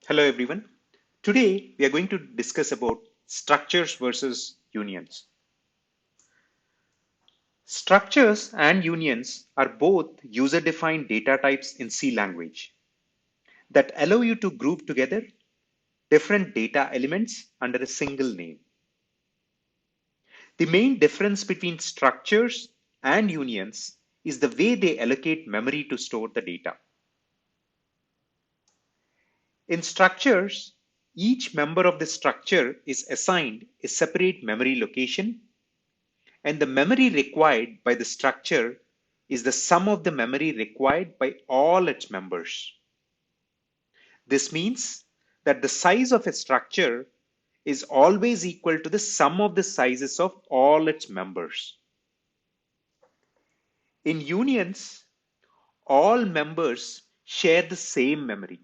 Hello everyone. Today we are going to discuss about structures versus unions. Structures and unions are both user-defined data types in C language that allow you to group together different data elements under a single name. The main difference between structures and unions is the way they allocate memory to store the data. In structures, each member of the structure is assigned a separate memory location, and the memory required by the structure is the sum of the memory required by all its members. This means that the size of a structure is always equal to the sum of the sizes of all its members. In unions, all members share the same memory.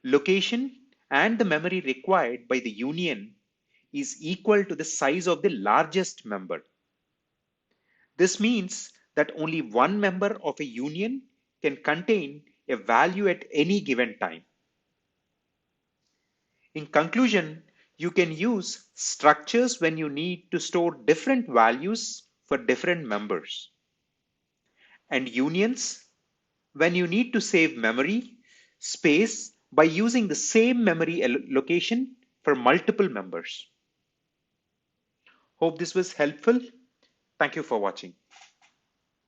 Location and the memory required by the union is equal to the size of the largest member. This means that only one member of a union can contain a value at any given time. In conclusion, you can use structures when you need to store different values for different members, and unions when you need to save memory space by using the same memory location for multiple members. Hope this was helpful. Thank you for watching.